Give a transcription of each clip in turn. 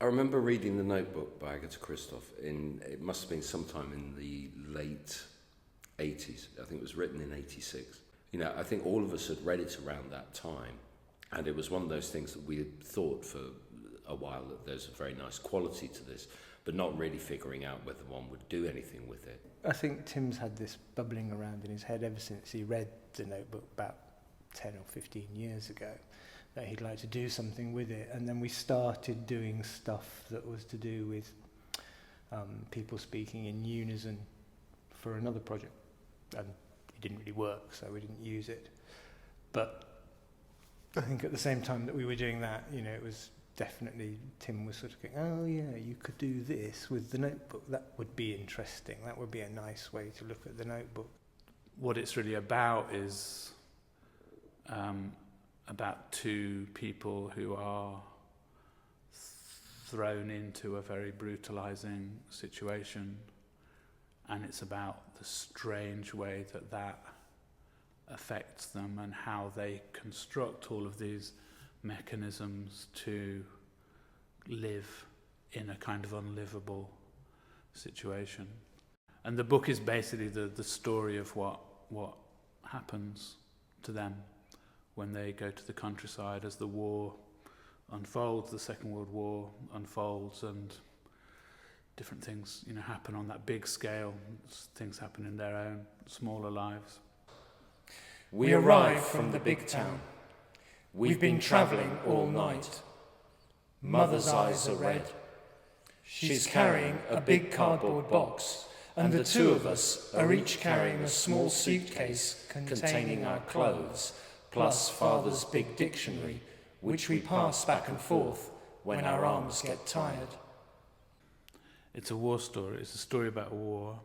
I remember reading The Notebook by Kristof it must have been sometime in the late 80s. I think it was written in 86. You know, I think all of us had read it around that time, and it was one of those things that we had thought for a while that there's a very nice quality to this, but not really figuring out whether one would do anything with it. I think Tim's had this bubbling around in his head ever since he read The Notebook about 10 or 15 years ago, that he'd like to do something with it. And then we started doing stuff that was to do with people speaking in unison for another project. And it didn't really work, so we didn't use it. But I think at the same time that we were doing that, you know, it was definitely, Tim was sort of going, oh yeah, you could do this with The Notebook. That would be interesting. That would be a nice way to look at The Notebook. What it's really about is about two people who are thrown into a very brutalizing situation, and it's about the strange way that that affects them and how they construct all of these mechanisms to live in a kind of unlivable situation. And the book is basically the story of what happens to them when they go to the countryside as the war unfolds, the Second World War unfolds, and different things, you know, happen on that big scale. Things happen in their own smaller lives. We arrive from the big town. We've been travelling all night. Mother's eyes are red. She's carrying a big cardboard box, and the two of us are each carrying a small suitcase containing our clothes, plus Father's big dictionary, which we pass back and forth when our arms get tired. It's a war story. It's a story about war,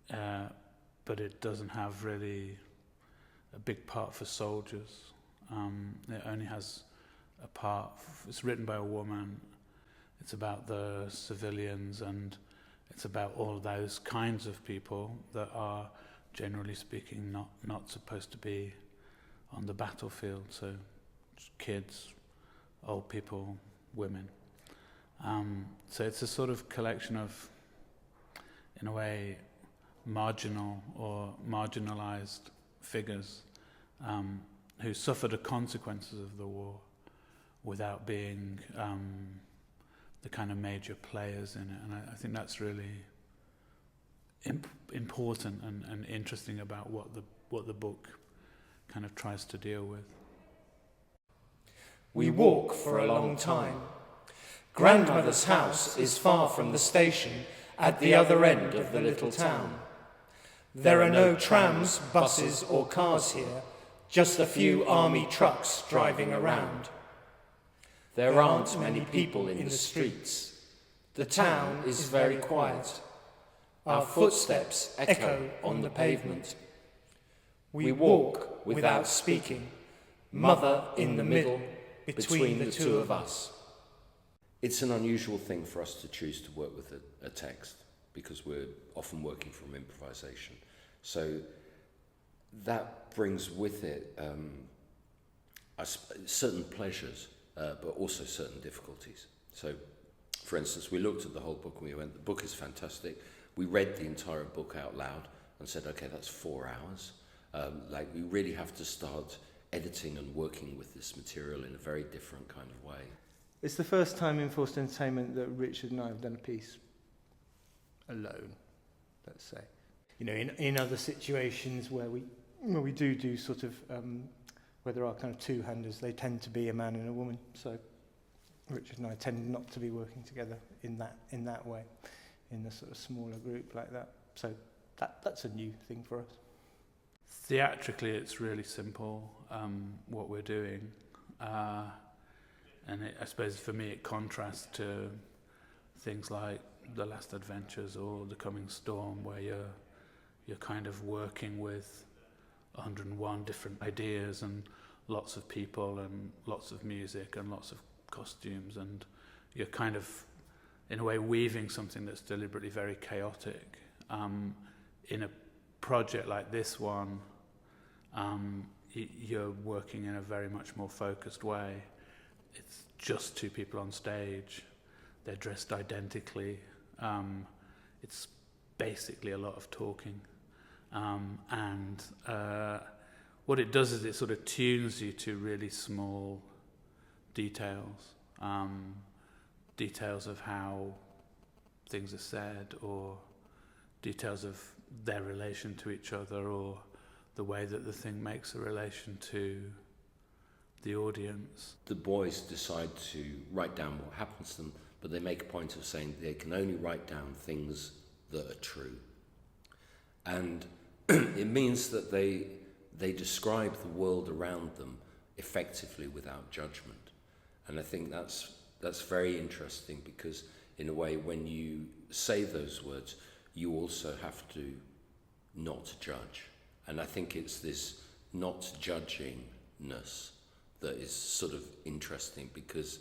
but it doesn't have really a big part for soldiers. It only has a part. It's written by a woman. It's about the civilians, and it's about all those kinds of people that are, generally speaking, not supposed to be on the battlefield. So kids, old people, women. So it's a sort of collection of, in a way, marginal or marginalized figures who suffer the consequences of the war without being the kind of major players in it. And I think that's really important and interesting about what the book kind of tries to deal with. We walk for a long time. Grandmother's house is far from the station at the other end of the little town. There are no trams, buses or cars here, just a few army trucks driving around. There aren't many people in the streets. The town is very quiet. Our footsteps echo on the pavement. We walk without speaking, Mother in the middle, between the two of us. It's an unusual thing for us to choose to work with a text, because we're often working from improvisation. So that brings with it certain pleasures, but also certain difficulties. So, for instance, we looked at the whole book and we went, the book is fantastic. We read the entire book out loud and said, okay, that's 4 hours. We really have to start editing and working with this material in a very different kind of way. It's the first time in Forced Entertainment that Richard and I have done a piece alone, let's say. You know, in other situations where we do sort of, where there are kind of two-handers, they tend to be a man and a woman. So Richard and I tend not to be working together in that way, in a sort of smaller group like that. So that's a new thing for us. Theatrically, it's really simple, what we're doing. And I suppose for me it contrasts to things like The Last Adventures or The Coming Storm, where you're kind of working with 101 different ideas and lots of people and lots of music and lots of costumes, and you're kind of, in a way, weaving something that's deliberately very chaotic. In a project like this one, you're working in a very much more focused way. It's just two people on stage. they're dressed identically. It's basically a lot of talking. And what it does is it sort of tunes you to really small details. Details of how things are said, or details of their relation to each other, or the way that the thing makes a relation to the audience. The boys decide to write down what happens to them, but they make a point of saying they can only write down things that are true. And it means that they describe the world around them effectively without judgment. And I think that's very interesting, because in a way, when you say those words, you also have to not judge. And I think it's this not judgingness that is sort of interesting, because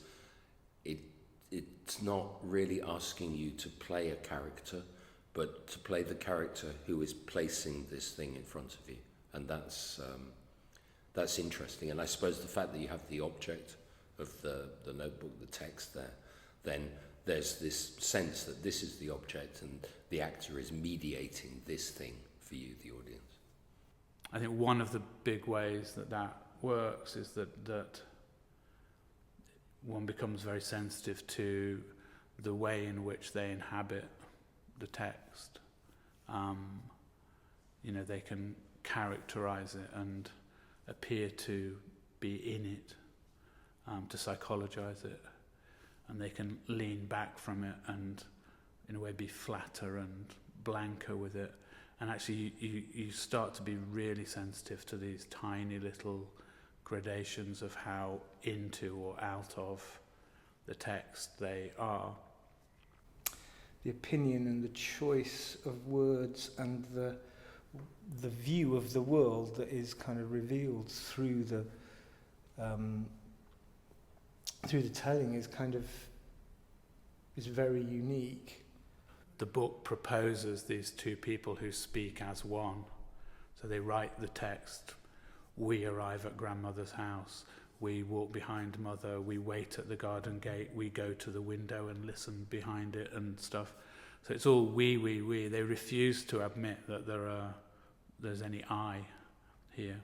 it's not really asking you to play a character, but to play the character who is placing this thing in front of you. And that's interesting. And I suppose the fact that you have the object of the notebook, the text there, then there's this sense that this is the object and the actor is mediating this thing for you, the audience. I think one of the big ways that works is that one becomes very sensitive to the way in which they inhabit the text. They can characterize it and appear to be in it, to psychologize it, and they can lean back from it and in a way be flatter and blanker with it. And actually you start to be really sensitive to these tiny little gradations of how into or out of the text they are. The opinion and the choice of words and the view of the world that is kind of revealed through the telling is very unique. The book proposes these two people who speak as one. So they write the text. We arrive at grandmother's house. We walk behind mother. We wait at the garden gate. We go to the window and listen behind it and stuff. So it's all we. They refuse to admit that there's any I here.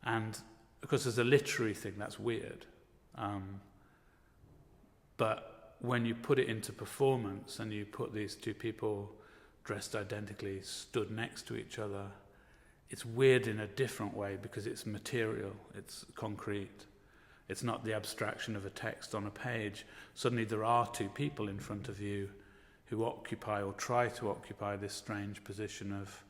And of course, as a literary thing, that's weird. But when you put it into performance and you put these two people dressed identically stood next to each other, it's weird in a different way, because it's material, it's concrete. It's not the abstraction of a text on a page. Suddenly there are two people in front of you who occupy or try to occupy this strange position of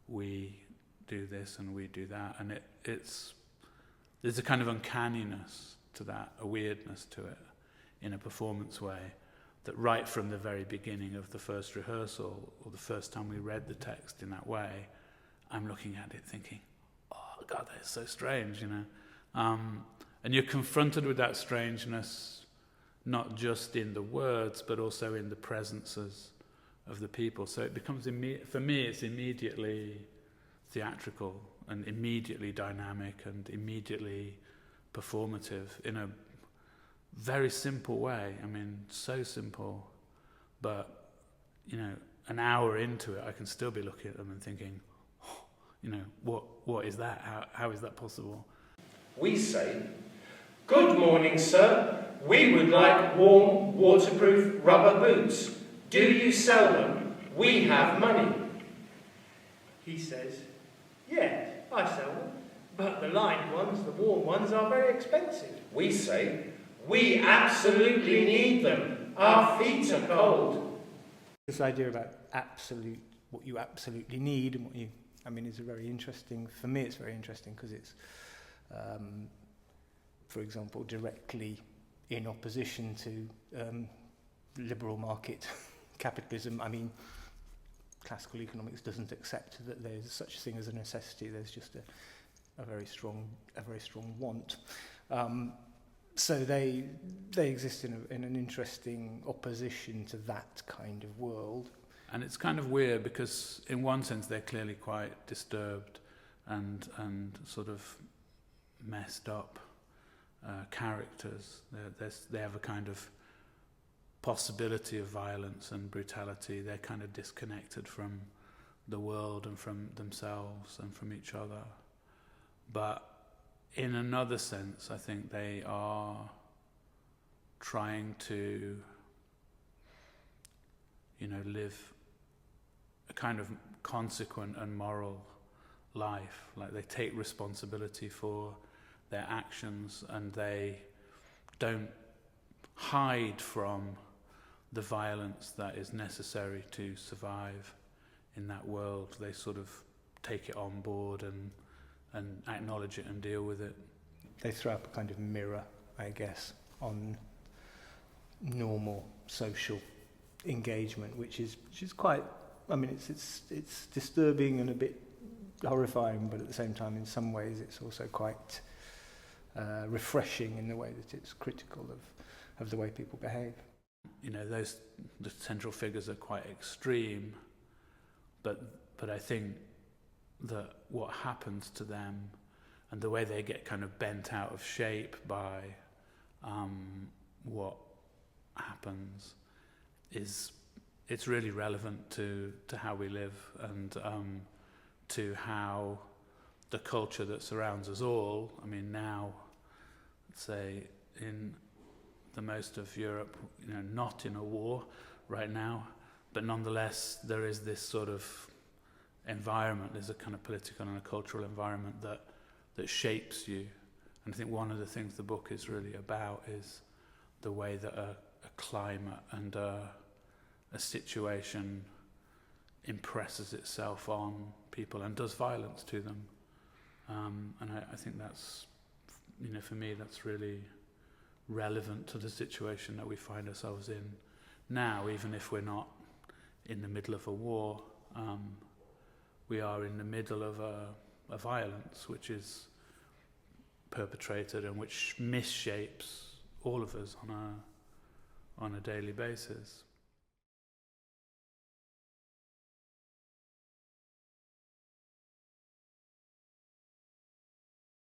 we do this and we do that. And there's a kind of uncanniness to that, a weirdness to it in a performance way, that right from the very beginning of the first rehearsal, or the first time we read the text in that way, I'm looking at it thinking, oh God, that is so strange, and you're confronted with that strangeness, not just in the words, but also in the presences of the people. So it becomes, for me, it's immediately theatrical and immediately dynamic and immediately performative in a very simple way. I mean, so simple, but, an hour into it, I can still be looking at them and thinking, what is that? How is that possible? We say, "Good morning, sir. We would like warm, waterproof rubber boots. Do you sell them? We have money." He says, "Yes, I sell them, but the lined ones, the warm ones, are very expensive." We say, "We absolutely need them. Our feet are cold." This idea about what you absolutely need and is very interesting. For me, it's very interesting because it's, for example, directly in opposition to liberal market capitalism. I mean, classical economics doesn't accept that there's such a thing as a necessity. There's just a very strong want. So they exist in an interesting opposition to that kind of world. And it's kind of weird because in one sense they're clearly quite disturbed and sort of messed up characters. They have a kind of possibility of violence and brutality, they're kind of disconnected from the world and from themselves and from each other. But in another sense, I think they are trying to, live a kind of consequent and moral life. Like, they take responsibility for their actions, and they don't hide from the violence that is necessary to survive in that world. They sort of take it on board and acknowledge it and deal with it. They throw up a kind of mirror, I guess, on normal social engagement, which is quite, I mean, it's disturbing and a bit horrifying, but at the same time, in some ways, it's also quite refreshing in the way that it's critical of the way people behave. The central figures are quite extreme, but I think that what happens to them and the way they get kind of bent out of shape by what happens it's really relevant to how we live and to how the culture that surrounds us all. I mean, now, say, in the most of Europe, not in a war right now, but nonetheless there is this sort of environment, there's a kind of political and a cultural environment that shapes you. And I think one of the things the book is really about is the way that a climate and a situation impresses itself on people and does violence to them. And I think that's, for me, that's really relevant to the situation that we find ourselves in now, even if we're not in the middle of a war. We are in the middle of a violence which is perpetrated and which misshapes all of us on a daily basis.